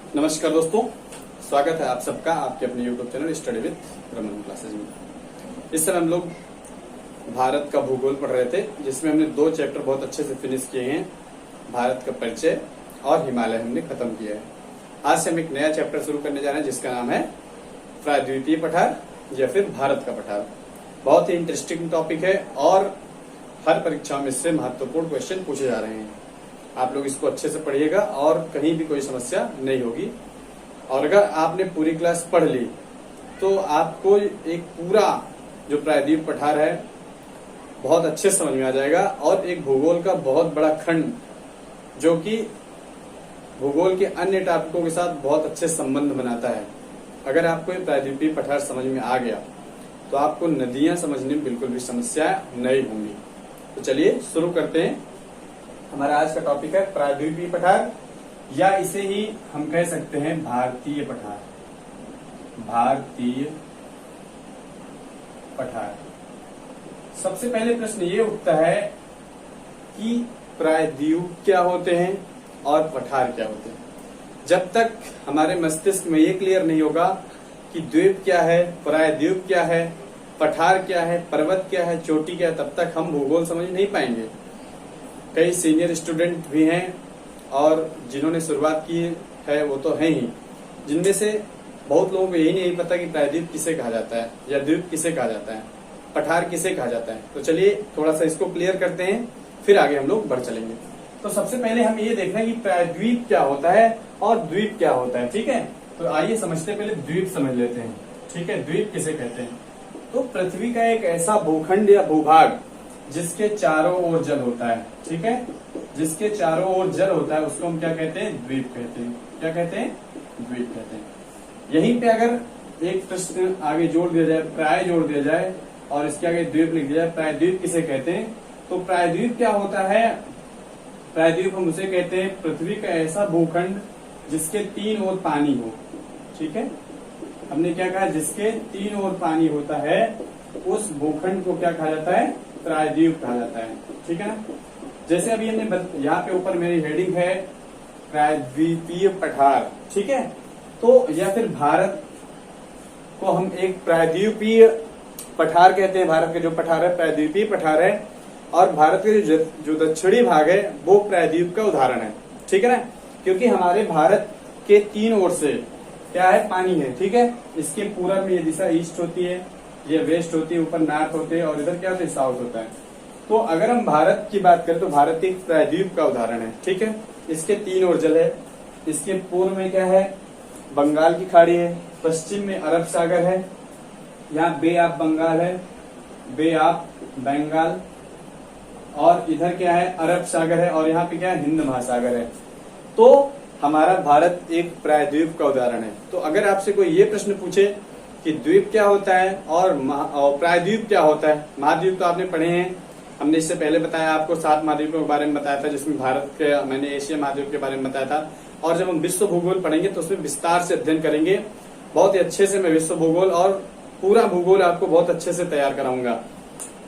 नमस्कार दोस्तों, स्वागत है आप सबका आपके अपने YouTube channel study with Raman classes में। इस समय हम लोग भारत का भूगोल पढ़ रहे थे, जिसमें हमने 2 चैप्टर बहुत अच्छे से फिनिश किए हैं। भारत का परिचय और हिमालय हमने खत्म किया है। आज से हम एक नया चैप्टर शुरू करने जा रहे हैं, जिसका नाम है प्रायद्वीपीय पठार या फिर भारत का पठार। बहुत ही इंटरेस्टिंग टॉपिक है और हर परीक्षाओं में इससे महत्वपूर्ण क्वेश्चन पूछे जा रहे हैं। आप लोग इसको अच्छे से पढ़िएगा और कहीं भी कोई समस्या नहीं होगी। और अगर आपने पूरी क्लास पढ़ ली तो आपको एक पूरा जो प्रायद्वीप पठार है बहुत अच्छे समझ में आ जाएगा, और एक भूगोल का बहुत बड़ा खंड जो कि भूगोल के अन्य टॉपिकों के साथ बहुत अच्छे संबंध बनाता है। अगर आपको ये प्रायद्वीपीय पठार समझ में आ गया तो आपको नदियां समझने में बिल्कुल भी समस्या नहीं होंगी। तो चलिए शुरू करते हैं। हमारा आज का टॉपिक है प्रायद्वीपीय पठार, या इसे ही हम कह सकते हैं भारतीय पठार। भारतीय पठार। सबसे पहले प्रश्न ये उठता है कि प्रायद्वीप क्या होते हैं और पठार क्या होते हैं। जब तक हमारे मस्तिष्क में ये क्लियर नहीं होगा कि द्वीप क्या है, प्रायद्वीप क्या है, पठार क्या है, पर्वत क्या है, चोटी क्या है, तब तक हम भूगोल समझ नहीं पाएंगे। कई सीनियर स्टूडेंट भी हैं और जिन्होंने शुरुआत की है वो तो है ही, जिनमें से बहुत लोगों को यही नहीं पता कि प्रायद्वीप किसे कहा जाता है या द्वीप किसे कहा जाता है, पठार किसे कहा जाता है। तो चलिए थोड़ा सा इसको क्लियर करते हैं, फिर आगे हम लोग बढ़ चलेंगे। तो सबसे पहले हम ये देख रहे हैं कि प्रायद्वीप क्या होता है और द्वीप क्या होता है। ठीक है, तो आइए समझते पहले द्वीप समझ लेते हैं। ठीक है, द्वीप किसे कहते हैं? तो पृथ्वी का एक ऐसा भूखंड या भूभाग जिसके चारों ओर जल होता है। ठीक है, जिसके चारों ओर जल होता है उसको हम क्या कहते हैं? द्वीप कहते हैं। क्या कहते हैं? द्वीप कहते हैं। यहीं पे अगर एक प्रश्न आगे जोड़ दिया जाए, प्राय जोड़ दिया जाए और इसके आगे द्वीप लिख दिया जाए, प्रायद्वीप किसे कहते हैं? तो प्रायद्वीप क्या होता है? प्रायद्वीप हम उसे कहते हैं पृथ्वी का ऐसा भूखंड जिसके 3 ओर पानी हो। ठीक है, हमने क्या कहा? जिसके 3 ओर पानी होता है उस भूखंड को क्या कहा जाता है? प्रायद्वीप कहा जाता है। ठीक है ना। जैसे अभी हमने यहाँ पे ऊपर मेरी हेडिंग है प्रायद्वीपीय पठार। ठीक है, तो या फिर भारत को हम एक प्रायद्वीपीय पठार कहते हैं। भारत के जो पठार है प्रायद्वीपीय पठार है, और भारत के जो दक्षिणी भाग है वो प्रायद्वीप का उदाहरण है। ठीक है ना, क्योंकि हमारे भारत के 3 ओर से क्या है? पानी है। ठीक है, इसके पूरब में ये दिशा ईस्ट होती है, ये वेस्ट होती है, ऊपर नॉर्थ होते हैं, और इधर क्या होता है? साउथ होता है। तो अगर हम भारत की बात करें तो भारत एक प्रायद्वीप का उदाहरण है। ठीक है, इसके 3 ओर जल है। इसके पूर्व में क्या है? बंगाल की खाड़ी है, पश्चिम में अरब सागर है, यहाँ बे ऑफ बंगाल है, बे ऑफ बंगाल, और इधर क्या है? अरब सागर है, और यहाँ पे क्या है? हिंद महासागर है। तो हमारा भारत एक प्रायद्वीप का उदाहरण है। तो अगर आपसे कोई ये प्रश्न पूछे कि द्वीप क्या होता है और प्रायद्वीप क्या होता है, महाद्वीप तो आपने पढ़े हैं, हमने इससे पहले बताया आपको 7 महाद्वीपों के बारे में बताया था, जिसमें भारत के मैंने एशिया महाद्वीप के बारे में बताया था। और जब हम विश्व भूगोल पढ़ेंगे तो उसमें विस्तार से अध्ययन करेंगे। बहुत ही अच्छे से मैं विश्व भूगोल और पूरा भूगोल आपको बहुत अच्छे से तैयार कराऊंगा।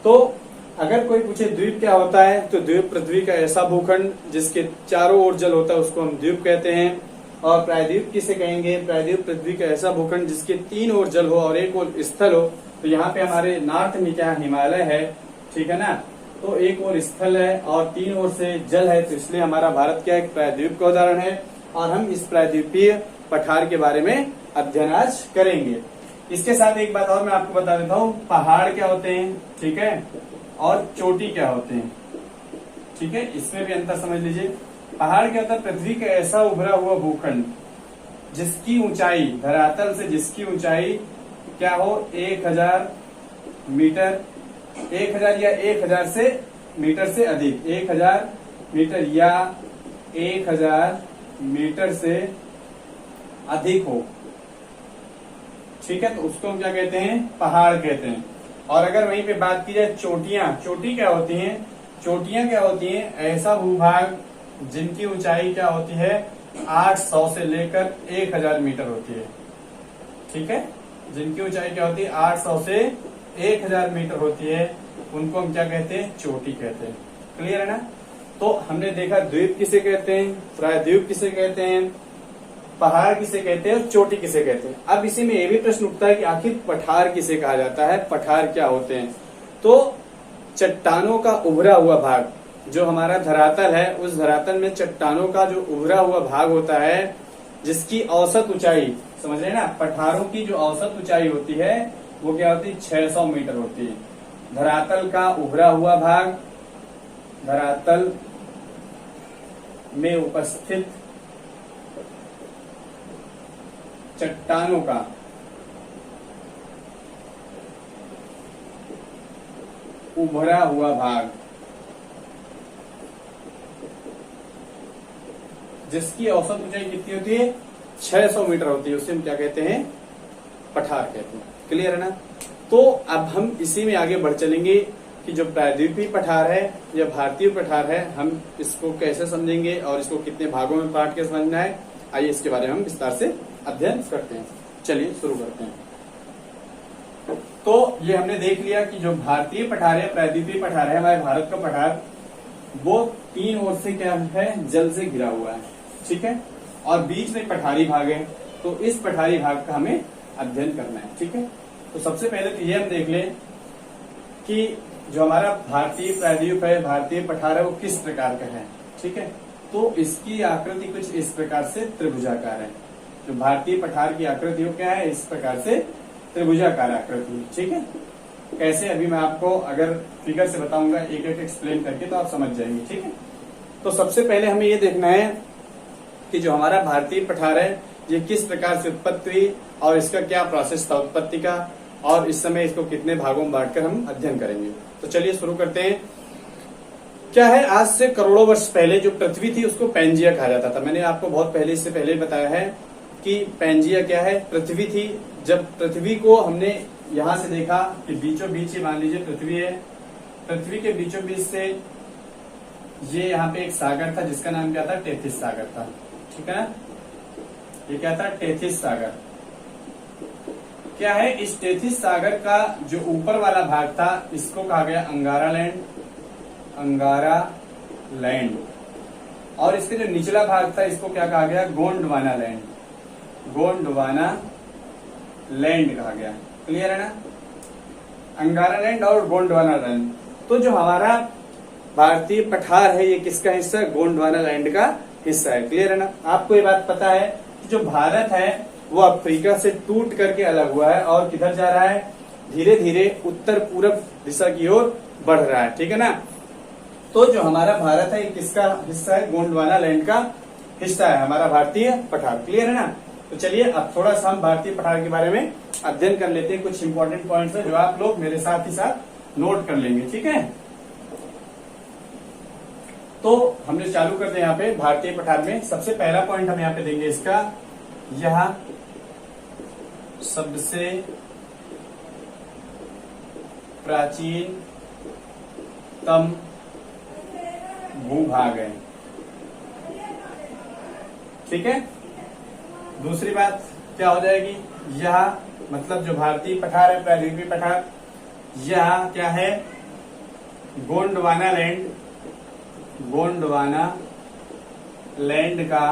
तो अगर कोई पूछे द्वीप क्या होता है, तो द्वीप पृथ्वी का ऐसा भूखंड जिसके चारों ओर जल होता है उसको हम द्वीप कहते हैं। और प्रायद्वीप किसे कहेंगे? प्रायद्वीप पृथ्वी का ऐसा भूखंड जिसके 3 ओर जल हो और 1 ओर स्थल हो। तो यहाँ पे हमारे नॉर्थ में क्या? हिमालय है। ठीक है ना, तो 1 ओर स्थल है और 3 ओर से जल है, तो इसलिए हमारा भारत क्या एक प्रायद्वीप का उदाहरण है। और हम इस प्रायद्वीपीय पठार के बारे में अध्ययन आज करेंगे। इसके साथ एक बात और मैं आपको बता देता हूँ, पहाड़ क्या होते हैं, ठीक है, और चोटी क्या होते हैं। ठीक है, इसमें भी अंतर समझ लीजिए। पहाड़ क्या होता है? पृथ्वी का ऐसा उभरा हुआ भूखंड जिसकी ऊंचाई, धरातल से जिसकी ऊंचाई क्या हो? 1000 मीटर, 1000 या 1000 से मीटर से अधिक, 1000 मीटर या 1000 मीटर से अधिक हो। ठीक है, तो उसको हम क्या कहते हैं? पहाड़ कहते हैं। और अगर वहीं पे बात की जाए चोटियां, चोटी क्या होती हैं? चोटियां क्या होती हैं? ऐसा भूभाग जिनकी ऊंचाई क्या होती है? 800 से लेकर 1000 मीटर होती है। ठीक है, जिनकी ऊंचाई क्या होती है? 800 से 1000 मीटर होती है, उनको हम क्या कहते हैं? चोटी कहते हैं। क्लियर है ना। तो हमने देखा द्वीप किसे कहते हैं, प्रायद्वीप किसे कहते हैं, पहाड़ किसे कहते हैं और चोटी किसे कहते हैं। अब इसी में ये भी प्रश्न उठता है कि आखिर पठार किसे कहा जाता है, पठार क्या होते हैं। तो चट्टानों का उभरा हुआ भाग, जो हमारा धरातल है, उस धरातल में चट्टानों का जो उभरा हुआ भाग होता है, जिसकी औसत ऊंचाई, समझ रहे हैं ना, पठारों की जो औसत ऊंचाई होती है वो क्या होती है, 600 मीटर होती है। धरातल का उभरा हुआ भाग, धरातल में उपस्थित चट्टानों का उभरा हुआ भाग, जिसकी औसत ऊंचाई कितनी होती है, 600 मीटर होती है, उसे हम क्या कहते हैं, पठार कहते हैं। क्लियर है ना। तो अब हम इसी में आगे बढ़ चलेंगे कि जो प्रायद्वीपीय पठार है या भारतीय पठार है, हम इसको कैसे समझेंगे और इसको कितने भागों में बांट के समझना है। आइए इसके बारे में हम विस्तार से अध्ययन करते हैं। चलिए शुरू करते हैं। तो ये हमने देख लिया कि जो भारतीय पठार है, प्रायद्वीपीय पठार है, हमारे भारत का पठार, वो तीन ओर से क्या है, जल से घिरा हुआ है, ठीक है, और बीच में पठारी भाग है। तो इस पठारी भाग का हमें अध्ययन करना है, ठीक है। तो सबसे पहले तो ये हम देख लें कि जो हमारा भारतीय प्रायद्वीप है, भारतीय पठार है, वो किस प्रकार का है, ठीक है। तो इसकी आकृति कुछ इस प्रकार से त्रिभुजाकार है। जो भारतीय पठार की आकृति वो क्या है, इस प्रकार से त्रिभुजाकार आकृति, ठीक है। कैसे, अभी मैं आपको अगर फिगर से बताऊंगा एक एक एक्सप्लेन करके, तो आप समझ जाएंगे, ठीक है। तो सबसे पहले हमें ये देखना है कि जो हमारा भारतीय पठार है, ये किस प्रकार से उत्पत्ति हुई और इसका क्या प्रोसेस था उत्पत्ति का, और इस समय इसको कितने भागों में बांटकर हम अध्ययन करेंगे। तो चलिए शुरू करते हैं। क्या है, आज से करोड़ों वर्ष पहले जो पृथ्वी थी उसको पैंजिया कहा जाता था। मैंने आपको बहुत पहले, इससे पहले बताया है कि पैंजिया क्या है, पृथ्वी थी। जब पृथ्वी को हमने यहां से देखा कि बीचों बीच ही मान लीजिए पृथ्वी है, पृथ्वी के बीचों बीच से ये यहाँ पे एक सागर था जिसका नाम क्या था, टेथिस सागर था, ठीक है ना। ये क्या था, टेथिस सागर। क्या है, इस टेथिस सागर का जो ऊपर वाला भाग था, इसको कहा गया अंगारा लैंड, अंगारा लैंड। और इसके जो निचला भाग था, इसको क्या कहा गया, गोंडवाना लैंड, गोंडवाना लैंड कहा गया। क्लियर है ना, अंगारा लैंड और गोंडवाना लैंड। तो जो हमारा भारतीय पठार है, ये किसका हिस्सा है, गोंडवाना लैंड का हिस्सा है। क्लियर है ना। आपको ये बात पता है कि जो भारत है वो अफ्रीका से टूट करके अलग हुआ है और किधर जा रहा है, धीरे धीरे उत्तर पूरब दिशा की ओर बढ़ रहा है, ठीक है ना। तो जो हमारा भारत है, ये किसका हिस्सा है, गोंडवाना लैंड का हिस्सा है हमारा भारतीय पठार। क्लियर है ना। तो चलिए अब थोड़ा सा हम भारतीय पठार के बारे में अध्ययन कर लेते हैं। कुछ इंपॉर्टेंट पॉइंट्स है जो आप लोग मेरे साथ ही साथ नोट कर लेंगे, ठीक है। तो हमने चालू करते हैं यहाँ पे भारतीय पठार में। सबसे पहला पॉइंट हम यहाँ पे देंगे इसका, यह सबसे प्राचीनतम भूभाग है, ठीक है। दूसरी बात क्या हो जाएगी, यह मतलब जो भारतीय पठार है, प्रायद्वीपीय पठार, यह क्या है, गोंडवाना लैंड, गोंडवाना लैंड का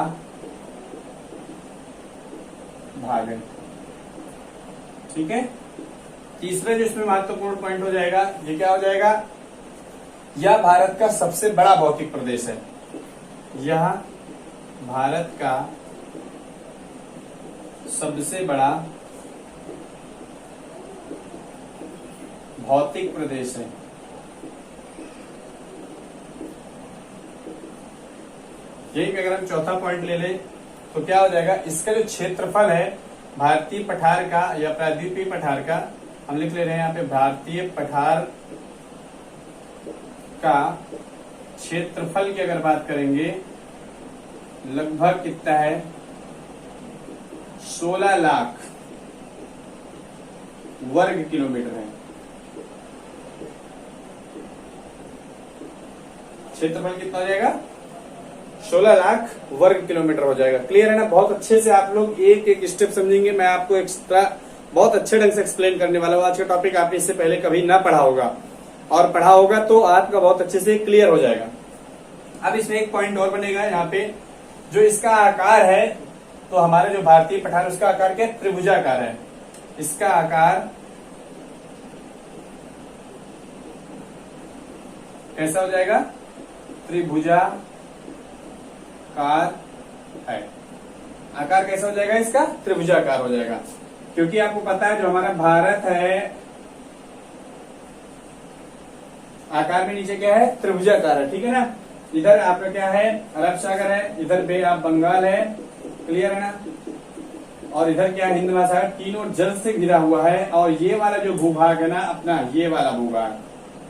भाग है, ठीक है। तीसरा जो इसमें महत्वपूर्ण पॉइंट हो जाएगा, ये क्या हो जाएगा, यह भारत का सबसे बड़ा भौतिक प्रदेश है, यह भारत का सबसे बड़ा भौतिक प्रदेश है। यही पे अगर हम चौथा पॉइंट ले लें तो क्या हो जाएगा, इसका जो क्षेत्रफल है भारतीय पठार का या प्रायद्वीपीय पठार का, हम लिख ले रहे हैं यहाँ पे, भारतीय पठार का क्षेत्रफल की अगर बात करेंगे, लगभग कितना है, 16 लाख वर्ग किलोमीटर है। क्षेत्रफल कितना हो जाएगा, 16 लाख वर्ग किलोमीटर हो जाएगा। क्लियर है ना। बहुत अच्छे से आप लोग एक एक स्टेप समझेंगे। मैं आपको एक्स्ट्रा बहुत अच्छे ढंग से एक्सप्लेन करने वाला हूँ। आज का टॉपिक आपने इससे पहले कभी ना पढ़ा होगा, और पढ़ा होगा तो आपका बहुत अच्छे से क्लियर हो जाएगा। अब इसमें एक पॉइंट और बनेगा यहाँ पे, जो इसका आकार है तो हमारा जो भारतीय पठार उसका आकार क्या है? त्रिभुजाकार है। इसका आकार कैसा हो जाएगा? त्रिभुजाकार है। आकार कैसा हो जाएगा इसका? त्रिभुजाकार हो जाएगा, क्योंकि आपको पता है जो हमारा भारत है आकार में नीचे क्या है? त्रिभुजाकार है, ठीक है ना। इधर आपका क्या है? अरब सागर है, इधर बे ऑफ बंगाल है, क्लियर है ना। और इधर क्या है? हिंद महासागर, तीनों जल से घिरा हुआ है। और ये वाला जो भूभाग है ना अपना, ये वाला भूभाग,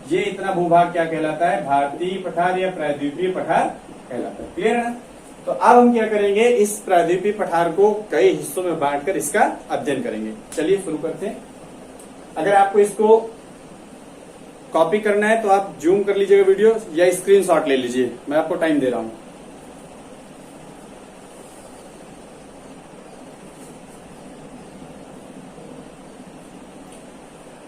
ये इतना भूभाग क्या कहलाता है? भारतीय पठार या प्रायद्वीपीय पठार कहलाता है, क्लियर है ना। तो अब हम क्या करेंगे? इस प्रायद्वीपीय पठार को कई हिस्सों में बांटकर इसका अध्ययन करेंगे। चलिए शुरू करते हैं। अगर आपको इसको कॉपी करना है तो आप जूम कर लीजिएगा वीडियो या स्क्रीनशॉट ले लीजिए, मैं आपको टाइम दे रहा हूं।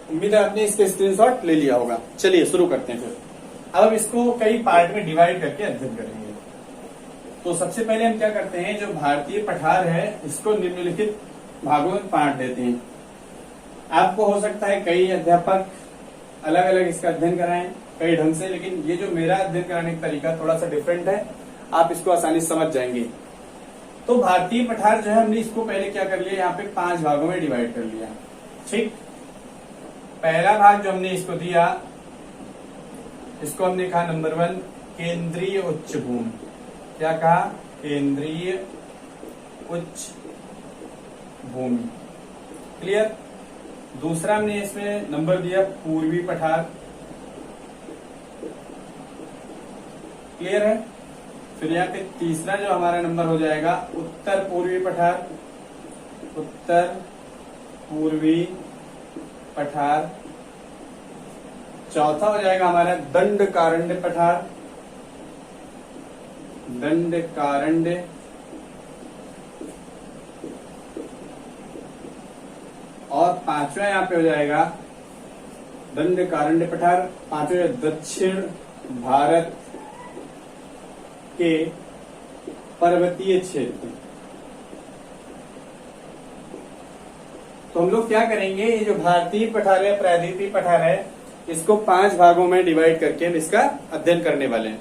उम्मीद है आपने इसके स्क्रीनशॉट ले लिया होगा। चलिए शुरू करते हैं फिर। अब हम इसको कई पार्ट में डिवाइड करके अध्ययन करेंगे। तो सबसे पहले हम क्या करते हैं? जो भारतीय पठार है इसको निम्नलिखित भागों में बांट देते हैं। आपको हो सकता है कई अध्यापक अलग अलग इसका अध्ययन कराएं कई ढंग से, लेकिन ये जो मेरा अध्ययन कराने का तरीका थोड़ा सा डिफरेंट है, आप इसको आसानी से समझ जाएंगे। तो भारतीय पठार जो है हमने इसको पहले क्या कर लिया? यहाँ पे 5 भागों में डिवाइड कर लिया, ठीक। पहला भाग जो हमने इसको दिया, इसको हमने कहा नंबर 1 केंद्रीय उच्च भूमि। क्या कहा? केंद्रीय उच्च भूमि, क्लियर। दूसरा हमने इसमें नंबर दिया पूर्वी पठार, क्लियर है। फिर यहाँ पे तीसरा जो हमारा नंबर हो जाएगा उत्तर पूर्वी पठार, उत्तर पूर्वी पठार। चौथा हो जाएगा हमारा दंडकारण्य पठार, दंडकारण्य। और पांचवा यहाँ पे हो जाएगा दंडकारण्य पठार। पांचवा दक्षिण भारत के पर्वतीय क्षेत्र। तो हम लोग क्या करेंगे? ये जो भारतीय पठार है प्रायद्वीपीय पठार है, इसको 5 भागों में डिवाइड करके हम इसका अध्ययन करने वाले हैं।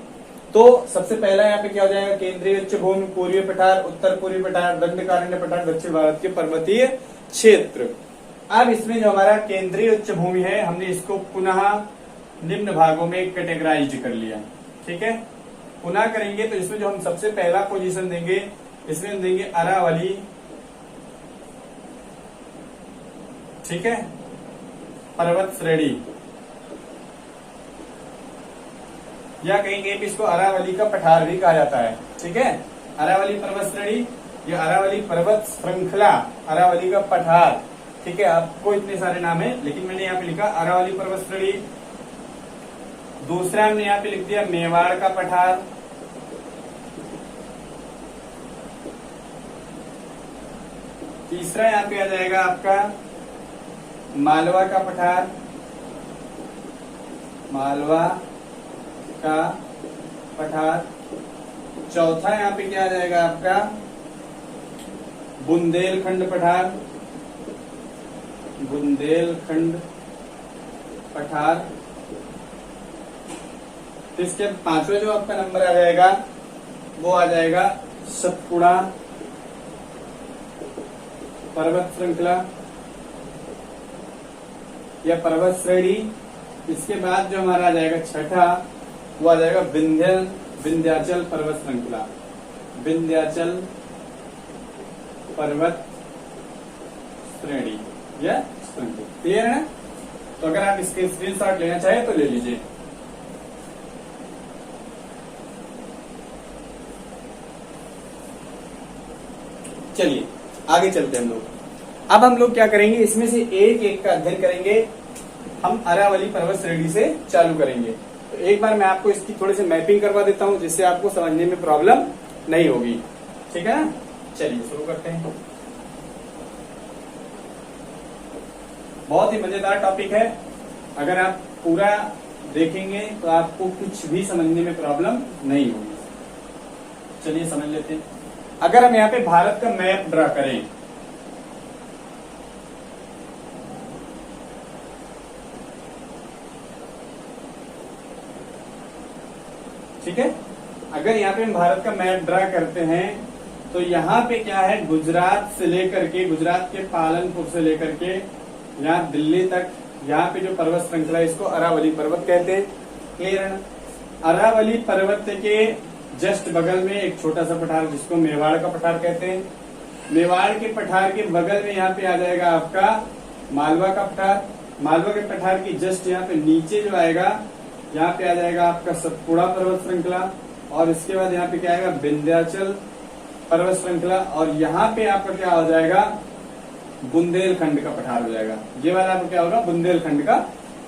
तो सबसे पहला यहाँ पे क्या हो जाएगा? केंद्रीय उच्च भूमि, पूर्वी पठार, उत्तर पूर्वी पठार, दंडकारण्य पठार, दक्षिण भारत के पर्वतीय क्षेत्र। अब इसमें जो हमारा केंद्रीय उच्च भूमि है हमने इसको पुनः निम्न भागों में कैटेगराइज कर लिया, ठीक है। पुनः करेंगे तो इसमें जो हम सबसे पहला पोजीशन देंगे, इसमें हम देंगे अरावली, ठीक है, पर्वत श्रेणी, या कहेंगे इसको अरावली का पठार भी कहा जाता है, ठीक है। अरावली पर्वत श्रेणी या अरावली पर्वत श्रृंखला, अरावली का पठार, ठीक है। आपको इतने सारे नाम है, लेकिन मैंने यहाँ पे लिखा अरावली पर्वत श्रेणी। दूसरा हमने यहाँ पे लिख दिया मेवाड़ का पठार, तीसरा यहाँ पे आ जाएगा आपका मालवा का पठार, मालवा का पठार। चौथा यहाँ पे क्या आ जाएगा आपका बुंदेलखंड पठार, बुंदेलखंड पठार। इसके पांचवा जो आपका नंबर आ जाएगा वो आ जाएगा सतपुड़ा पर्वत श्रृंखला या पर्वत श्रेणी। इसके बाद जो हमारा आ जाएगा छठा, वो आ जाएगा विंध्याचल पर्वत श्रृंखला, विंध्याचल पर्वत श्रेणी या श्रृंखला, क्लियर है ना। तो अगर आप इसके स्क्रीनशॉट लेना चाहें तो ले लीजिए। चलिए आगे चलते हैं हम लोग। अब हम लोग क्या करेंगे, इसमें से एक एक का अध्ययन करेंगे। हम अरावली पर्वत श्रेणी से चालू करेंगे। तो एक बार मैं आपको इसकी थोड़ी सी मैपिंग करवा देता हूं, जिससे आपको समझने में प्रॉब्लम नहीं होगी, ठीक है ना। चलिए शुरू करते हैं। बहुत ही मजेदार टॉपिक है, अगर आप पूरा देखेंगे तो आपको कुछ भी समझने में प्रॉब्लम नहीं होगी। चलिए समझ लेते हैं। अगर हम यहाँ पे भारत का मैप ड्रा करें, ठीक है, अगर यहाँ पे हम भारत का मैप ड्रा करते हैं तो यहाँ पे क्या है, गुजरात से लेकर के, गुजरात के पालनपुर से लेकर के यहाँ दिल्ली तक, यहाँ पे जो पर्वत श्रृंखला है इसको अरावली पर्वत कहते हैं। क्लियर है ना? अरावली पर्वत के जस्ट बगल में एक छोटा सा पठार जिसको मेवाड़ का पठार कहते हैं। मेवाड़ के पठार के बगल में यहाँ पे आ जाएगा आपका मालवा का पठार। मालवा के पठार की जस्ट यहाँ पे नीचे जो आएगा, यहाँ पे आ जाएगा आपका सतपुड़ा पर्वत श्रृंखला, और इसके बाद यहाँ पे क्या आएगा, विंध्याचल पर्वत श्रृंखला, और यहाँ पे आपका क्या हो जाएगा, बुंदेलखंड का पठार हो जाएगा। ये वाला आपका क्या होगा, बुंदेलखंड का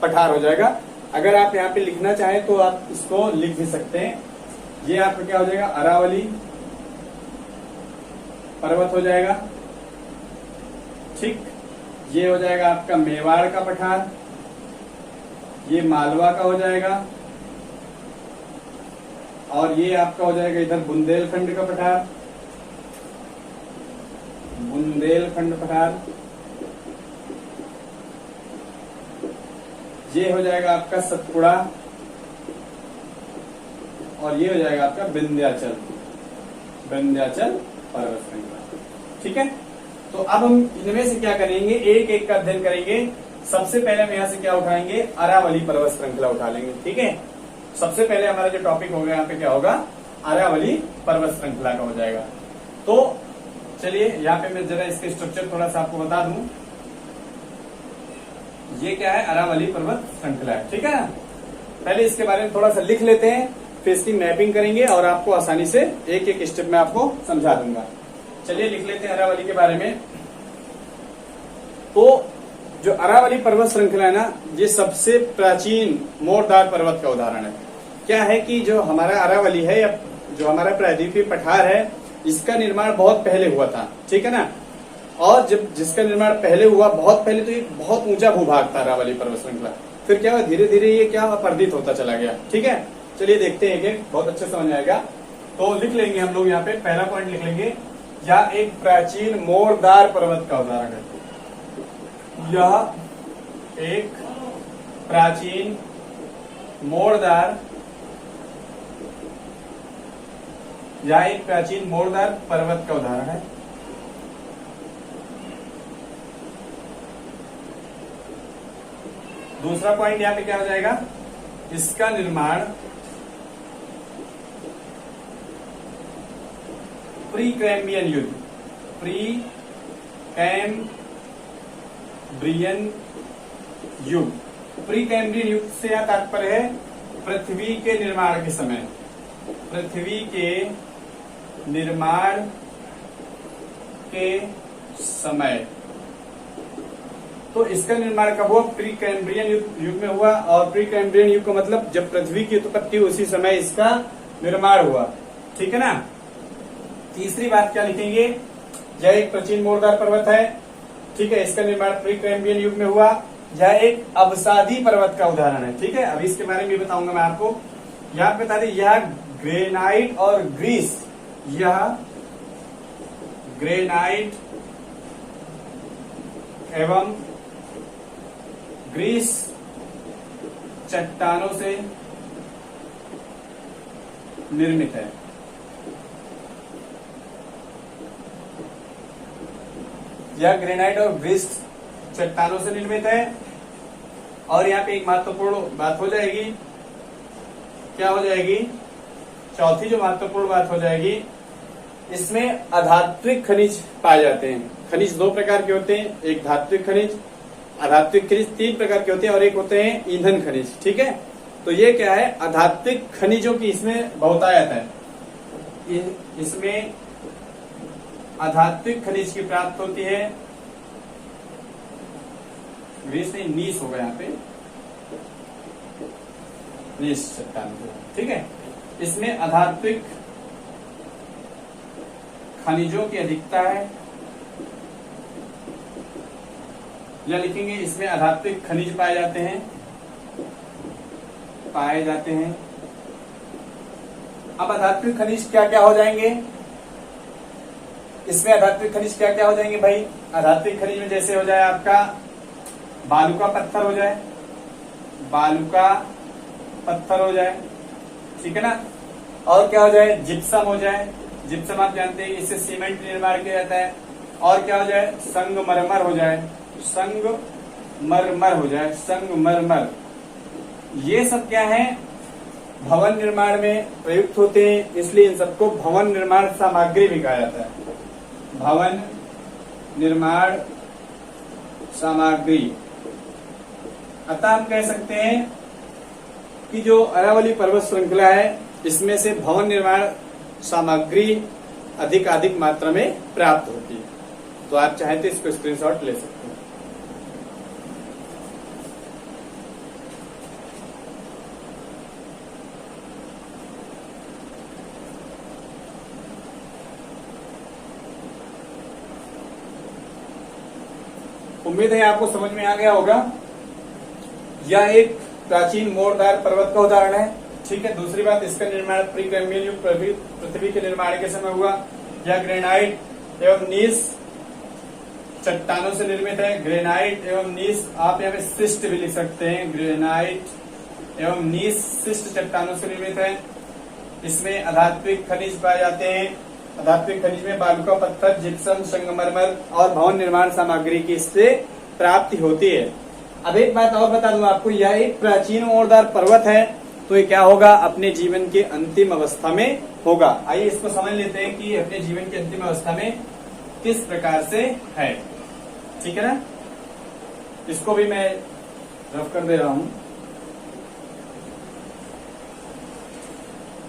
पठार हो जाएगा। अगर आप यहाँ पे लिखना चाहें तो आप इसको लिख भी सकते हैं। ये आपका क्या हो जाएगा, अरावली पर्वत हो जाएगा। ठीक, ये हो जाएगा आपका मेवाड़ का पठार, ये मालवा का हो जाएगा, और ये आपका हो जाएगा इधर बुंदेलखंड का पठार, बुंदेलखंड पठार। ये हो जाएगा आपका सतपुड़ा, और ये हो जाएगा आपका विंध्याचल, विंध्याचल पर्वत श्रृंखला। ठीक है, तो अब हम इनमें से क्या करेंगे, एक एक का अध्ययन करेंगे। सबसे पहले हम यहाँ से क्या उठाएंगे, अरावली पर्वत श्रृंखला उठा लेंगे। ठीक है, सबसे पहले हमारा जो टॉपिक होगा यहाँ पे क्या होगा, अरावली पर्वत श्रृंखला का हो जाएगा। तो चलिए यहाँ पे मैं जरा इसके स्ट्रक्चर थोड़ा सा आपको बता दूं। ये क्या है, अरावली पर्वत श्रृंखला है। ठीक है ना, पहले इसके बारे में थोड़ा सा लिख लेते हैं, फिर इसकी मैपिंग करेंगे और आपको आसानी से एक एक स्टेप में आपको समझा दूंगा। चलिए लिख लेते हैं अरावली के बारे में। तो जो अरावली पर्वत श्रृंखला है ना, ये सबसे प्राचीन मोरदार पर्वत का उदाहरण है। क्या है कि जो हमारा अरावली है, या जो हमारा प्रायद्वीपीय पठार है, इसका निर्माण बहुत पहले हुआ था। ठीक है ना, और जब जिसका निर्माण पहले हुआ, बहुत पहले, तो एक बहुत ऊंचा भूभाग था अरावली पर्वत श्रृंखला। फिर क्या हुआ, धीरे धीरे ये क्या अपरदित होता चला गया। ठीक है, चलिए देखते हैं, एक बहुत अच्छे समझ आएगा। तो लिख लेंगे हम लोग यहाँ पे, पहला पॉइंट लिख लेंगे, यह एक प्राचीन मोरदार पर्वत का उदाहरण है। यह एक प्राचीन मोरदार, यह एक प्राचीन मोरदार पर्वत का उदाहरण है। दूसरा पॉइंट यहाँ पे क्या हो जाएगा, इसका निर्माण प्री कैम्ब्रियन युग, प्री कैम्ब्रियन युग, प्री कैम्ब्रियन युग से यह तात्पर्य है पृथ्वी के निर्माण के समय, पृथ्वी के निर्माण के समय। तो इसका निर्माण कब हुआ, प्री कैम्ब्रियन युग में हुआ। और प्री कैम्ब्रियन युग का मतलब जब पृथ्वी की उत्पत्ति हुई, उसी समय इसका निर्माण हुआ। ठीक है ना। तीसरी बात क्या लिखेंगे, यह एक प्राचीन मोरदार पर्वत है। ठीक है, इसका निर्माण प्री कैम्ब्रियन युग में हुआ। यह एक अवसादी पर्वत का उदाहरण है। ठीक है, अभी इसके बारे में भी बताऊंगा मैं आपको। यहाँ पे बता दें, यह ग्रेनाइट और ग्रीस, यह ग्रेनाइट एवं ग्रीस चट्टानों से निर्मित है। यह ग्रेनाइट और ग्रीस चट्टानों से निर्मित है। और यहाँ पे एक महत्वपूर्ण बात हो जाएगी, क्या हो जाएगी, चौथी जो महत्वपूर्ण बात हो जाएगी, इसमें अधात्विक खनिज पाए जाते हैं। खनिज दो प्रकार के होते हैं, एक धात्विक खनिज, अधात्विक खनिज तीन प्रकार के होते हैं, और एक होते हैं ईंधन खनिज। ठीक है, तो ये क्या है, अधात्विक खनिजों की इसमें बहुतायत है। इसमें अधात्विक खनिज की प्राप्त होती है, ग्रीस नहीं, नीस होगा यहाँ पे, नीस चट्टान। ठीक है, इसमें अधात्विक खनिजों की अधिकता है, या लिखेंगे इसमें अधात्विक खनिज पाए जाते हैं, पाए जाते हैं। अब अधात्विक खनिज क्या क्या हो जाएंगे, इसमें अधात्विक खनिज क्या क्या हो जाएंगे भाई? अधात्विक खनिज में जैसे हो जाए आपका बालू का पत्थर हो जाए, बालू का पत्थर हो जाए, ठीक है ना। और क्या हो जाए? जिप्सम हो जाए, जिप्सम आप जानते हैं इससे सीमेंट निर्माण किया जाता है। और क्या हो जाए? संगमरमर हो जाए, संगमरमर हो जाए, संगमरमर। ये सब क्या है? भवन निर्माण में प्रयुक्त होते हैं, इसलिए इन सबको भवन निर्माण सामग्री भी कहा जाता है। भवन निर्माण सामग्री। अतः हम कह सकते हैं कि जो अरावली पर्वत श्रृंखला है इसमें से भवन निर्माण सामग्री अधिक मात्रा में प्राप्त होती है। तो आप चाहें तो इसको स्क्रीनशॉट ले सकते हैं। उम्मीद है आपको समझ में आ गया होगा। यह एक प्राचीन मोरदार पर्वत का उदाहरण है, ठीक है। दूसरी बात, इसका निर्माण प्रीकैम्बियन युग पृथ्वी के निर्माण के समय हुआ। यह ग्रेनाइट एवं नीस चट्टानों से निर्मित है। ग्रेनाइट एवं नीस, आप यहाँ पे शिस्ट भी लिख सकते हैं, ग्रेनाइट एवं नीस शिस्ट चट्टानों से निर्मित है। इसमें अधात्विक खनिज पाए जाते हैं। अधात्विक खनिज में बालू का पत्थर, जिप्सम, संगमरमर और भवन निर्माण सामग्री की इससे प्राप्ति होती है। अब एक बात और बता दूं आपको, यह एक प्राचीन मोरदार पर्वत है, तो ये क्या होगा? अपने जीवन के अंतिम अवस्था में होगा। आइए इसको समझ लेते हैं कि अपने जीवन की अंतिम अवस्था में किस प्रकार से है, ठीक है ना। इसको भी मैं रफ कर दे रहा हूं।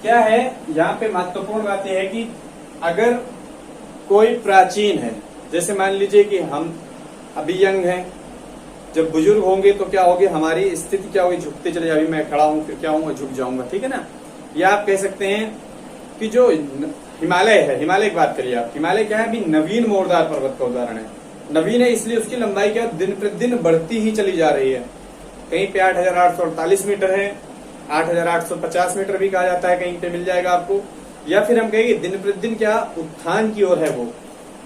क्या है यहाँ पे महत्वपूर्ण बात यह है कि अगर कोई प्राचीन है, जैसे मान लीजिए कि हम अभी यंग हैं, जब बुजुर्ग होंगे तो क्या होगी? हमारी स्थिति क्या होगी? झुकते चले, अभी मैं खड़ा हूं फिर क्या होऊंगा? झुक जाऊंगा, ठीक है ना। या आप कह सकते हैं कि जो हिमालय है, हिमालय की बात करिए आप, हिमालय क्या है? अभी नवीन मोरदार पर्वत का उदाहरण है। नवीन है इसलिए उसकी लंबाई क्या दिन प्रतिदिन बढ़ती ही चली जा रही है। कहीं पे 8,848 मीटर है, 8,850 मीटर भी कहा जाता है, कहीं पे मिल जाएगा आपको। या फिर हम कहेंगे दिन प्रतिदिन क्या उत्थान की ओर है वो।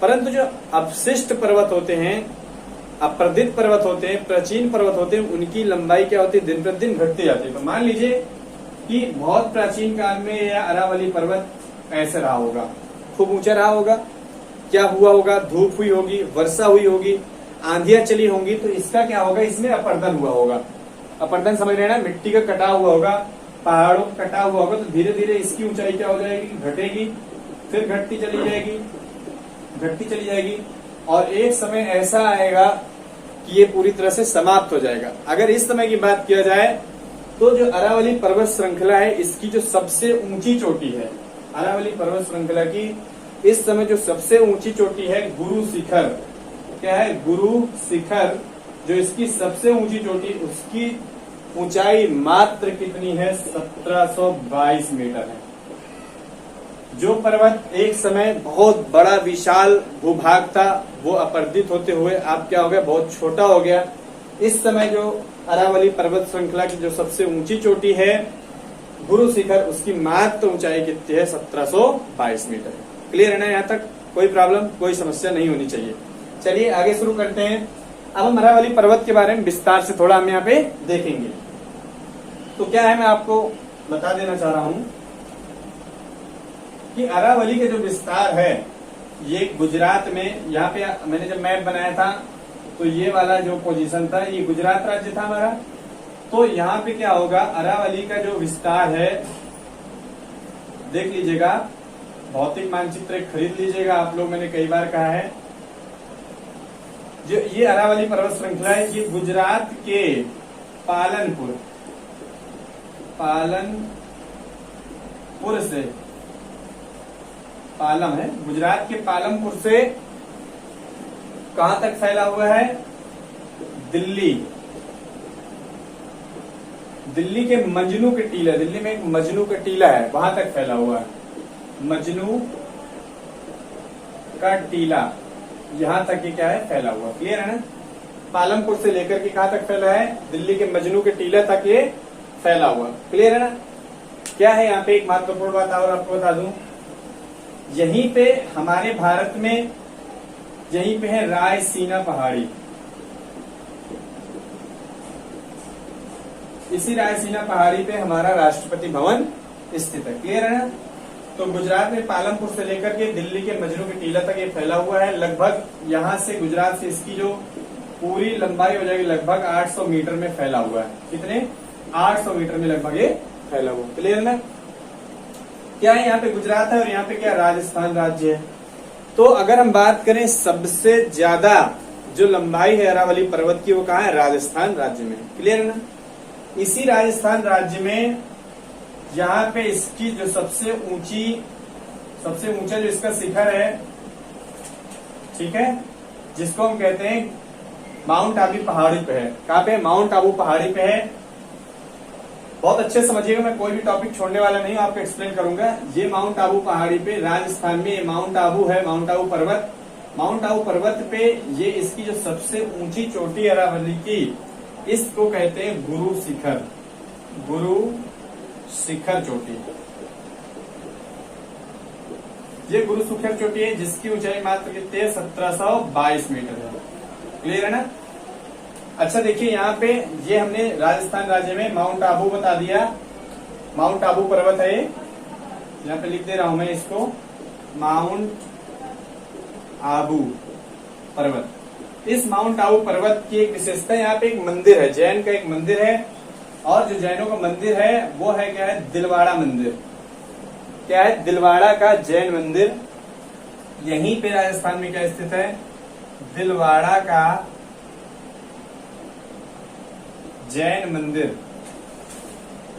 परंतु जो अवशिष्ट पर्वत होते हैं, अपर्दित पर्वत होते हैं, प्राचीन पर्वत होते हैं, उनकी लंबाई क्या होती है? दिन प्रतिदिन घटती जाती है। तो मान लीजिए कि बहुत प्राचीन काल में यह अरावली पर्वत ऐसे रहा होगा, खूब ऊंचा रहा होगा। क्या हुआ होगा? धूप हुई होगी, वर्षा हुई होगी, आंधियां चली होंगी, तो इसका क्या होगा? इसमें अपर्दन हुआ होगा। अपर्दन समझ रहे हैं ना? मिट्टी का कटा हुआ होगा, पहाड़ों का कटा हुआ होगा, तो धीरे धीरे इसकी ऊंचाई क्या हो जाएगी? घटेगी, फिर घटती चली जाएगी, घटती चली जाएगी, और एक समय ऐसा आएगा कि ये पूरी तरह से समाप्त हो जाएगा। अगर इस समय की बात किया जाए तो जो अरावली पर्वत श्रृंखला है, इसकी जो सबसे ऊंची चोटी है, अरावली पर्वत श्रृंखला की इस समय जो सबसे ऊंची चोटी है गुरु शिखर। क्या है? गुरु शिखर, जो इसकी सबसे ऊंची चोटी, उसकी ऊंचाई मात्र कितनी है? 1722 मीटर है। जो पर्वत एक समय बहुत बड़ा विशाल भूभाग था, वो अपर्दित होते हुए आप क्या हो गया? बहुत छोटा हो गया। इस समय जो अरावली पर्वत श्रृंखला की जो सबसे ऊंची चोटी है गुरु शिखर, उसकी मात्र ऊंचाई कितनी है? 1722 मीटर। क्लियर है ना? यहाँ तक कोई प्रॉब्लम, कोई समस्या नहीं होनी चाहिए। चलिए आगे शुरू करते हैं। अब हम अरावली पर्वत के बारे में विस्तार से थोड़ा हम यहाँ पे देखेंगे। तो क्या है, मैं आपको बता देना चाह रहा हूं कि अरावली के जो विस्तार है ये गुजरात में, यहाँ पे मैंने जब मैप बनाया था तो ये वाला जो पोजीशन था ये गुजरात राज्य था हमारा। तो यहाँ पे क्या होगा? अरावली का जो विस्तार है, देख लीजिएगा, भौतिक मानचित्र खरीद लीजिएगा आप लोग, मैंने कई बार कहा है। जो ये अरावली पर्वत श्रृंखला है, ये गुजरात के पालनपुर से, पालम है, गुजरात के पालमपुर से कहां तक फैला हुआ है? दिल्ली के मजनू के टीला, दिल्ली में एक मजनू का टीला है, वहां तक फैला हुआ है। मजनू का टीला, यहां तक ये क्या है? फैला हुआ। क्लियर है ना? पालमपुर से लेकर के कहां तक फैला है? दिल्ली के मजनू के टीला तक ये फैला हुआ। क्लियर है ना? क्या है यहाँ पे एक महत्वपूर्ण बात और आपको बता दूं यहीं पे हमारे भारत में यहीं पे है रायसीना पहाड़ी। इसी रायसीना पहाड़ी पे हमारा राष्ट्रपति भवन स्थित है। क्लियर है ना? तो गुजरात में पालमपुर से लेकर के दिल्ली के मजनू की टीला तक ये फैला हुआ है। लगभग यहाँ से गुजरात से इसकी जो पूरी लंबाई हो जाएगी लगभग 800 मीटर में फैला हुआ है। कितने? 800 मीटर में लगभग ये फैला हुआ। क्लियर ना? क्या है यहाँ पे गुजरात है और यहाँ पे क्या राजस्थान राज्य है। तो अगर हम बात करें सबसे ज्यादा जो लंबाई है अरावली पर्वत की वो कहाँ है? राजस्थान राज्य में। क्लियर है ना? इसी राजस्थान राज्य में यहाँ पे इसकी जो सबसे ऊंचा जो इसका शिखर है, ठीक है, जिसको हम कहते हैं माउंट आबू पहाड़ी पे है। कहाँ पे? माउंट आबू पहाड़ी पे है। बहुत अच्छे से समझिएगा, मैं कोई भी टॉपिक छोड़ने वाला नहीं हूं, आपको एक्सप्लेन करूंगा। ये माउंट आबू पहाड़ी पे राजस्थान में माउंट आबू है, माउंट आबू पर्वत। माउंट आबू पर्वत पे ये इसकी जो सबसे ऊंची चोटी अरावली की, इसको कहते हैं गुरु शिखर। गुरु शिखर चोटी, ये गुरु शिखर चोटी है जिसकी ऊंचाई मात्र कितनी है? 1722 मीटर है। क्लियर है ना? अच्छा देखिए यहाँ पे ये हमने राजस्थान राज्य में माउंट आबू बता दिया। माउंट आबू पर्वत है, यहाँ पे लिख दे रहा हूं मैं इसको, माउंट आबू पर्वत। इस माउंट आबू पर्वत की एक विशेषता, यहाँ पे एक मंदिर है, जैन का एक मंदिर है। और जो जैनों का मंदिर है वो है क्या है? दिलवाड़ा मंदिर। क्या है? दिलवाड़ा का जैन मंदिर। यहीं पे राजस्थान में क्या स्थित है? दिलवाड़ा का जैन मंदिर।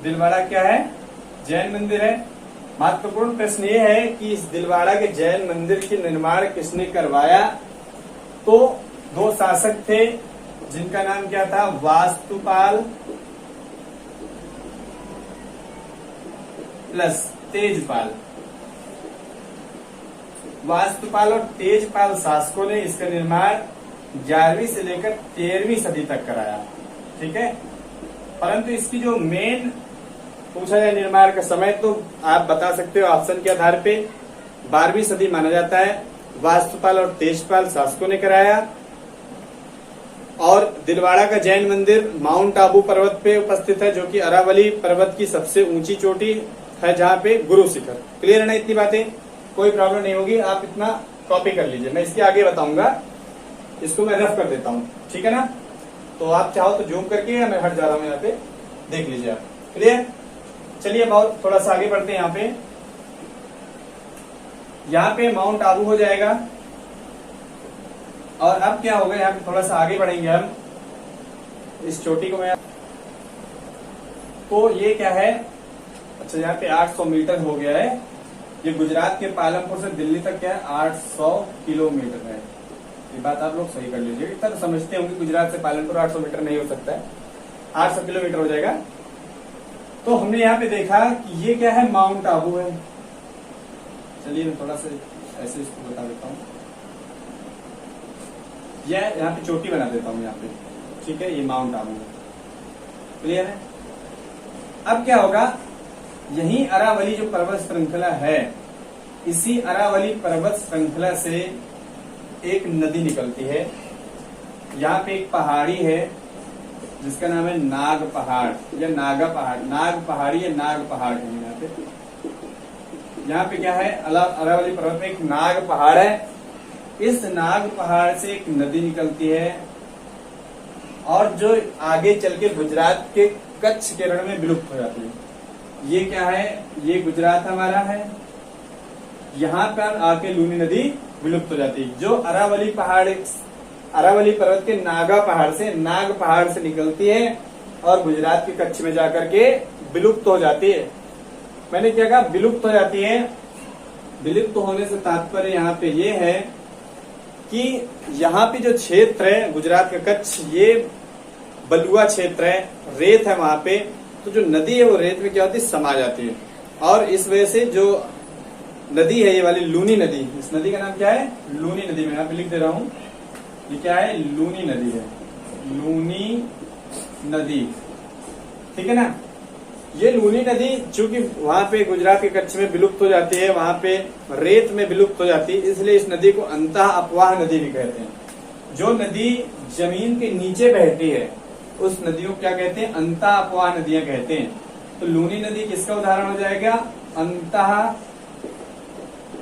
दिलवाड़ा क्या है? जैन मंदिर है। महत्वपूर्ण प्रश्न ये है कि इस दिलवाड़ा के जैन मंदिर के निर्माण किसने करवाया? तो दो शासक थे जिनका नाम क्या था? वास्तुपाल प्लस तेजपाल। वास्तुपाल और तेजपाल शासकों ने इसका निर्माण 11वीं से लेकर 13वीं सदी तक कराया। ठीक है, परंतु इसकी जो मेन पूछा जाए निर्माण का समय, तो आप बता सकते हो ऑप्शन के आधार पे 12वीं सदी माना जाता है। वास्तुपाल और तेजपाल शासकों ने कराया। और दिलवाड़ा का जैन मंदिर माउंट आबू पर्वत पे उपस्थित है, जो कि अरावली पर्वत की सबसे ऊंची चोटी है, जहाँ पे गुरु शिखर। क्लियर है ना? इतनी बातें, कोई प्रॉब्लम नहीं होगी। आप इतना कॉपी कर लीजिए, मैं इसके आगे बताऊंगा, इसको मैं रफ कर देता हूँ। ठीक है ना? तो आप चाहो तो जूम करके, या मैं हट जा रहा हूँ यहाँ पे, देख लीजिए आप। क्लियर? चलिए अब और थोड़ा सा आगे बढ़ते हैं। यहाँ पे माउंट आबू हो जाएगा। और अब क्या होगा, यहाँ पे थोड़ा सा आगे बढ़ेंगे हम। इस चोटी को मैं, तो ये क्या है? अच्छा, यहाँ पे 800 मीटर हो गया है। ये गुजरात के पालमपुर से दिल्ली तक क्या है? 800 किलोमीटर है। ये बात आप लोग सही कर लीजिए। इतना तो समझते होंगे गुजरात से पालनपुर 800 मीटर नहीं हो सकता है, 800 किलोमीटर हो जाएगा। तो हमने यहाँ पे देखा कि ये क्या है? माउंट आबू है। चलिए मैं थोड़ा सा ऐसे इसको बता देता हूँ। यह यहाँ पे चोटी बना देता हूँ यहाँ पे। ठीक है, ये माउंट आबू है। क्लियर है? अब क्या होगा, यही अरावली जो पर्वत श्रृंखला है, इसी अरावली पर्वत श्रृंखला से एक नदी निकलती है। यहाँ पे एक पहाड़ी है जिसका नाम है नाग पहाड़ या नागा पहाड़। नाग पहाड़ी या नाग पहाड़ है यहाँ पे। यहाँ पे क्या है? अरावली पर्वत में एक नाग पहाड़ है। इस नाग पहाड़ से एक नदी निकलती है और जो आगे चल के गुजरात के कच्छ के रण में विलुप्त हो जाती है। ये क्या है? ये गुजरात हमारा है। यहाँ पर आके लूनी नदी विलुप्त हो जाती है, जो अरावली पर्वत के नागा पहाड़ से, नाग पहाड़ से निकलती है और गुजरात के कच्छ में जाकर के विलुप्त हो जाती है। मैंने क्या कहा? विलुप्त हो जाती है। विलुप्त होने से तात्पर्य यहाँ पे ये है कि यहाँ पे जो क्षेत्र है गुजरात का कच्छ, ये बलुआ क्षेत्र है, रेत है वहां पे। तो जो नदी है वो रेत में क्या होती है? समा जाती है। और इस वजह से जो नदी है ये वाली लूनी नदी, इस नदी का नाम क्या है? लूनी नदी। मैं यहाँ पे लिख दे रहा हूँ, ये क्या है? लूनी नदी है। लूनी नदी, ठीक है ना? ये लूनी नदी चूंकि वहां पे गुजरात के कच्छ में विलुप्त हो जाती है, वहां पे रेत में विलुप्त हो जाती है, इसलिए इस नदी को अंतः अपवाह नदी भी कहते हैं। जो नदी जमीन के नीचे बहती है उस नदी को क्या कहते हैं? अंतः अपवाह नदियां कहते हैं। तो लूनी नदी किसका उदाहरण हो जाएगा? अंतः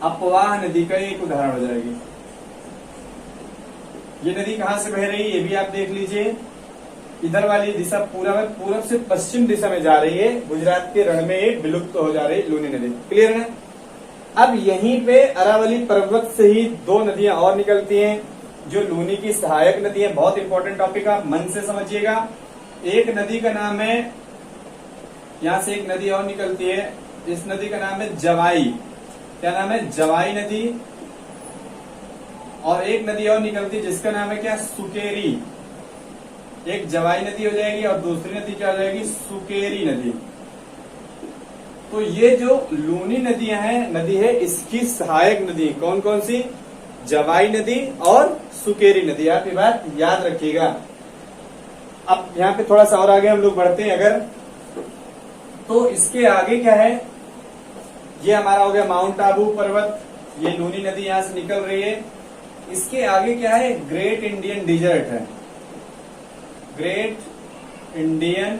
अपवाह नदी का एक उदाहरण हो जाएगी। ये नदी कहां से बह रही है ये भी आप देख लीजिए। इधर वाली दिशा पूरब से पश्चिम दिशा में जा रही है, गुजरात के रण में ये विलुप्त हो जा रही है लूनी नदी। क्लियर है? अब यहीं पे अरावली पर्वत से ही दो नदियां और निकलती हैं जो लूनी की सहायक नदी है। बहुत इंपॉर्टेंट टॉपिक, आप मन से समझिएगा। एक नदी का नाम है, यहां से एक नदी और निकलती है, इस नदी का नाम है जवाई। क्या नाम है? जवाई नदी। और एक नदी और निकलती है जिसका नाम है क्या? सुकेरी। एक जवाई नदी हो जाएगी और दूसरी नदी क्या हो जाएगी? सुकेरी नदी। तो ये जो लूनी नदियां हैं, नदी है, इसकी सहायक नदी कौन कौन सी? जवाई नदी और सुकेरी नदी। आप ये बात याद रखिएगा। अब यहाँ पे थोड़ा सा और आगे हम लोग बढ़ते हैं अगर, तो इसके आगे क्या है? ये हमारा हो गया माउंट आबू पर्वत, ये लूनी नदी यहां से निकल रही है। इसके आगे क्या है? ग्रेट इंडियन डिजर्ट है, ग्रेट इंडियन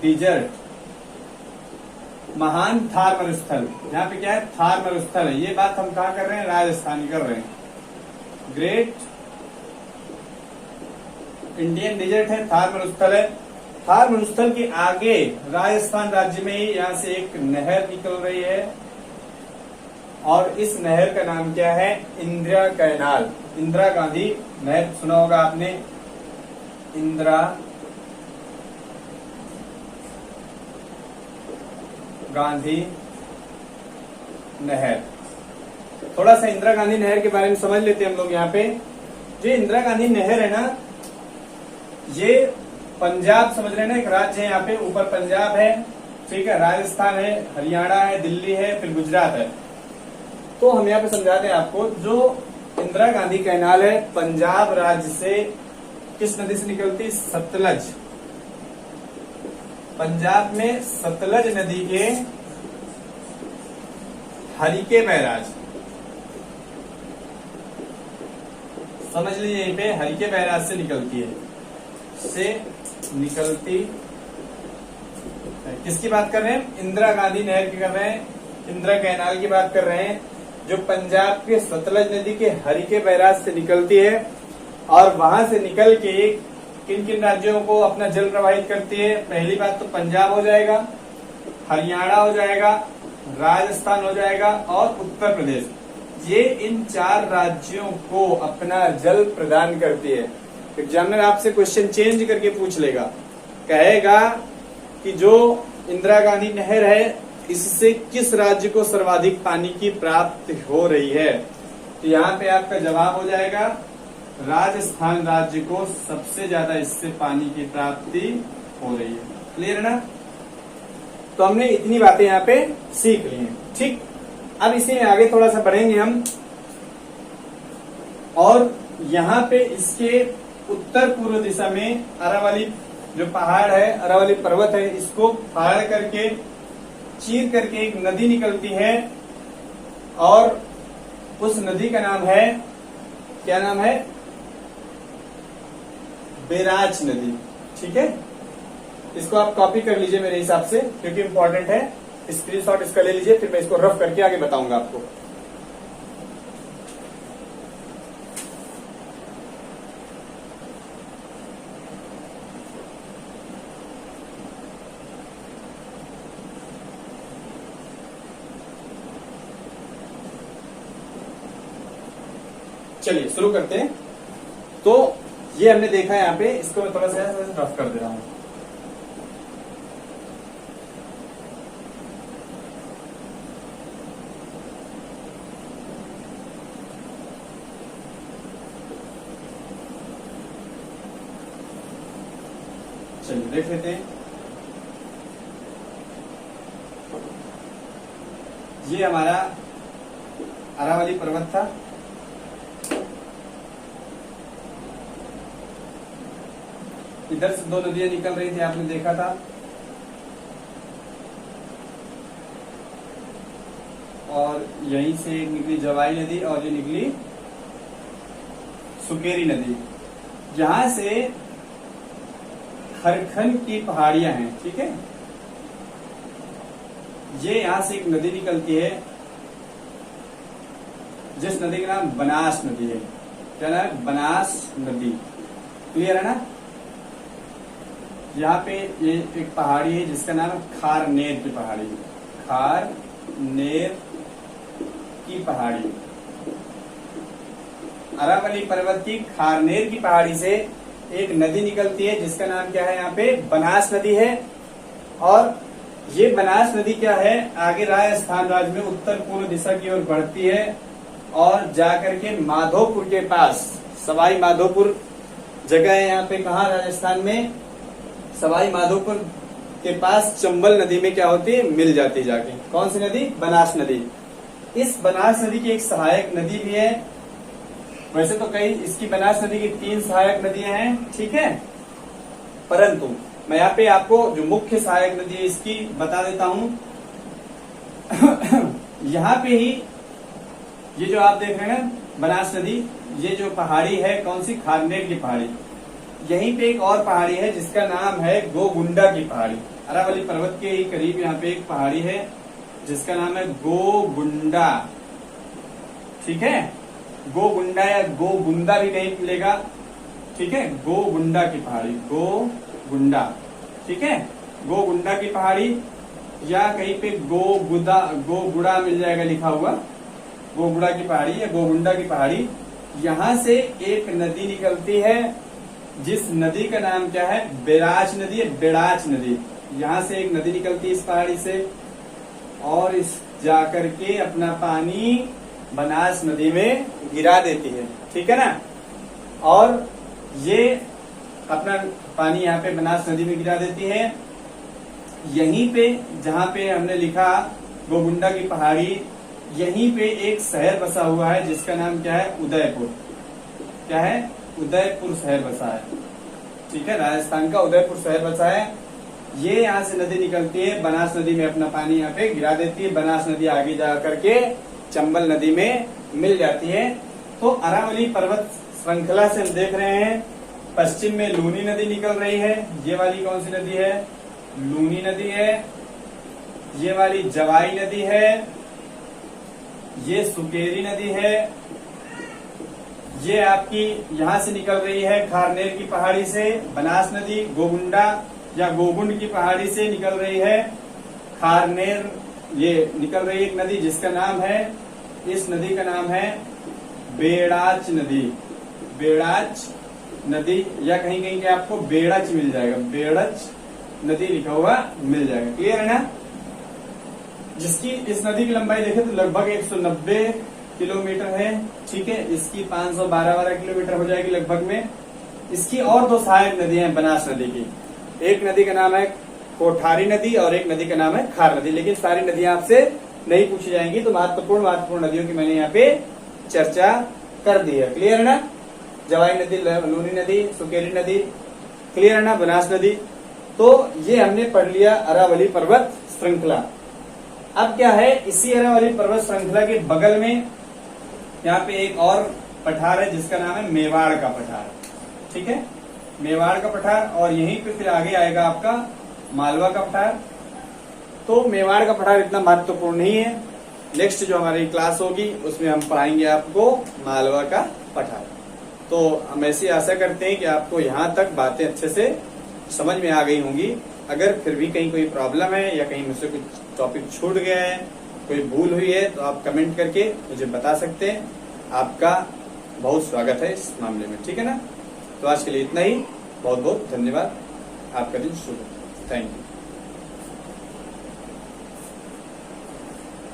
डिजर्ट, महान थार मरुस्थल। यहाँ पे क्या है? थार मरुस्थल है। ये बात हम कहा कर रहे हैं? राजस्थान कर रहे हैं। ग्रेट इंडियन डिजर्ट है, थार मरुस्थल है। थार मरुस्थल के आगे राजस्थान राज्य में ही यहां से एक नहर निकल रही है और इस नहर का नाम क्या है? इंदिरा कैनाल। इंदिरा गांधी नहर सुना होगा आपने, इंदिरा गांधी नहर। थोड़ा सा इंदिरा गांधी नहर के बारे में समझ लेते हैं हम लोग। यहाँ पे जो इंदिरा गांधी नहर है ना, ये पंजाब समझ रहे हैं ना, एक राज्य है यहाँ पे, ऊपर पंजाब है, ठीक है, राजस्थान है, हरियाणा है, दिल्ली है, फिर गुजरात है। तो हम यहाँ पे समझाते हैं आपको, जो इंदिरा गांधी कैनाल है पंजाब राज्य से किस नदी से निकलती? सतलज। पंजाब में सतलज नदी के हरिके बैराज, समझ लीजिए, यहीं पे हरिके बैराज से निकलती है, किसकी बात कर रहे हैं? इंदिरा गांधी नहर की कर रहे हैं, इंदिरा कैनाल की बात कर रहे हैं, जो पंजाब के सतलज नदी के हरिके बैराज से निकलती है और वहां से निकल के किन किन राज्यों को अपना जल प्रवाहित करती है? पहली बात तो पंजाब हो जाएगा, हरियाणा हो जाएगा, राजस्थान हो जाएगा और उत्तर प्रदेश। ये इन चार राज्यों को अपना जल प्रदान करती है। एग्जामिनर आपसे क्वेश्चन चेंज करके पूछ लेगा, कहेगा कि जो इंदिरा गांधी नहर है इससे किस राज्य को सर्वाधिक पानी की प्राप्ति हो रही है? तो यहाँ पे आपका जवाब हो जाएगा राजस्थान राज्य को सबसे ज्यादा इससे पानी की प्राप्ति हो रही है। क्लियर है ना? तो हमने इतनी बातें यहाँ पे सीख ली हैं। ठीक, अब इसी में आगे थोड़ा सा बढ़ेंगे हम, और यहाँ पे इसके उत्तर पूर्व दिशा में अरावली जो पहाड़ है, अरावली पर्वत है, इसको फाड़ करके चीर करके एक नदी निकलती है और उस नदी का नाम है, क्या नाम है? बैराज नदी। ठीक है, इसको आप कॉपी कर लीजिए मेरे हिसाब से, क्योंकि इंपॉर्टेंट है। स्क्रीनशॉट इसका ले लीजिए, फिर मैं इसको रफ करके आगे बताऊंगा आपको। चलिए शुरू करते हैं। तो ये हमने देखा है यहाँ पे, इसको मैं थोड़ा सा रफ कर दे रहा हूं। चलिए देख लेते हैं। ये हमारा अरावली पर्वत था, इधर से दो नदियां निकल रही थी, आपने देखा था। और यहीं से एक निकली जवाई नदी और ये निकली सुकेरी नदी। यहां से खरखन की पहाड़ियां हैं, ठीक है। ये यहां से एक नदी निकलती है जिस नदी का नाम बनास नदी है। क्या नाम है? बनास नदी। क्लियर है ना। यहाँ पे ये एक पहाड़ी है जिसका नाम है खारनेर की पहाड़ी। खारनेर की पहाड़ी, अरावली पर्वत की खारनेर की पहाड़ी से एक नदी निकलती है जिसका नाम क्या है? यहाँ पे बनास नदी है। और ये बनास नदी क्या है? आगे राजस्थान राज्य में उत्तर पूर्व दिशा की ओर बढ़ती है और जाकर के माधोपुर के पास, सवाई माधोपुर जगह है यहाँ पे, कहा? राजस्थान में सवाई माधोपुर के पास चंबल नदी में क्या होती है? मिल जाती है जाके। कौन सी नदी? बनास नदी। इस बनास नदी की एक सहायक नदी भी है। वैसे तो कई इसकी बनास नदी की 3 सहायक नदियां हैं, ठीक है, परंतु मैं यहाँ पे आपको जो मुख्य सहायक नदी है इसकी बता देता हूं। यहाँ पे ही ये जो आप देख रहे हैं बनास नदी, ये जो पहाड़ी है कौन सी? खारनेर की पहाड़ी। यहीं पे एक और पहाड़ी है जिसका नाम है गोगुंडा की पहाड़ी। अरावली पर्वत के ही करीब यहाँ पे एक पहाड़ी है जिसका नाम है गोगुंडा, ठीक है। गोगुंडा या गोगुंदा भी कहीं मिलेगा, ठीक है। गोगुंडा की पहाड़ी, गोगुंडा, ठीक है। गोगुंडा की पहाड़ी या कहीं पे गोगुड़ा मिल जाएगा लिखा हुआ, गोगुड़ा की पहाड़ी या गोगुंडा की पहाड़ी। यहां से एक नदी निकलती है जिस नदी का नाम क्या है? बेराच नदी है, बेड़ाच नदी। यहां से एक नदी निकलती है इस पहाड़ी से और इस जाकर के अपना पानी बनास नदी में गिरा देती है, ठीक है ना। और ये अपना पानी यहाँ पे बनास नदी में गिरा देती है। यहीं पे जहां पे हमने लिखा गोगुंडा की पहाड़ी, यहीं पे एक शहर बसा हुआ है जिसका नाम क्या है? उदयपुर। क्या है? उदयपुर शहर बसा है, ठीक है। राजस्थान का उदयपुर शहर बसा है। ये यहाँ से नदी निकलती है, बनास नदी में अपना पानी यहाँ पे गिरा देती है। बनास नदी आगे जा करके चंबल नदी में मिल जाती है। तो अरावली पर्वत श्रृंखला से हम देख रहे हैं पश्चिम में लूनी नदी निकल रही है। ये वाली कौन सी नदी है? लूनी नदी है। ये वाली जवाई नदी है। ये सुकेरी नदी है। ये आपकी यहां से निकल रही है खारनेर की पहाड़ी से बनास नदी। गोगुंडा या गोगुंड की पहाड़ी से निकल रही है खारनेर, ये निकल रही है एक नदी जिसका नाम है, इस नदी का नाम है बेड़ाच नदी। बेड़ाच नदी या कहीं कहीं के आपको बेड़च मिल जाएगा, बेड़च नदी लिखा हुआ मिल जाएगा। क्लियर है ना। जिसकी इस नदी की लंबाई देखें तो लगभग 190 किलोमीटर है, ठीक है। इसकी 512 किलोमीटर हो जाएगी लगभग में। इसकी और 2 सहायक नदियां हैं बनास नदी की। एक नदी का नाम है कोठारी नदी और एक नदी का नाम है खार नदी। लेकिन सारी नदियां आपसे नहीं पूछी जाएंगी, तो महत्वपूर्ण नदियों की मैंने यहाँ पे चर्चा कर दी है। क्लियर है ना। जवाई नदी, लूनी नदी, सुकेरी नदी, क्लियर है ना, बनास नदी। तो ये हमने पढ़ लिया अरावली पर्वत श्रृंखला। अब क्या है, इसी अरावली पर्वत श्रृंखला के बगल में यहाँ पे एक और पठार है जिसका नाम है मेवाड़ का पठार, ठीक है। मेवाड़ का पठार और यहीं पे फिर आगे आएगा आपका मालवा का पठार। तो मेवाड़ का पठार इतना महत्वपूर्ण नहीं है। नेक्स्ट जो हमारी क्लास होगी उसमें हम पढ़ाएंगे आपको मालवा का पठार। तो हम ऐसी आशा करते हैं कि आपको यहाँ तक बातें अच्छे से समझ में आ गई होंगी। अगर फिर भी कहीं कोई प्रॉब्लम है या कहीं मुझसे कुछ टॉपिक छूट गया है, कोई भूल हुई है, तो आप कमेंट करके मुझे बता सकते हैं। आपका बहुत स्वागत है इस मामले में, ठीक है ना। तो आज के लिए इतना ही। बहुत बहुत धन्यवाद। आपका दिन शुभ हो। Thank you.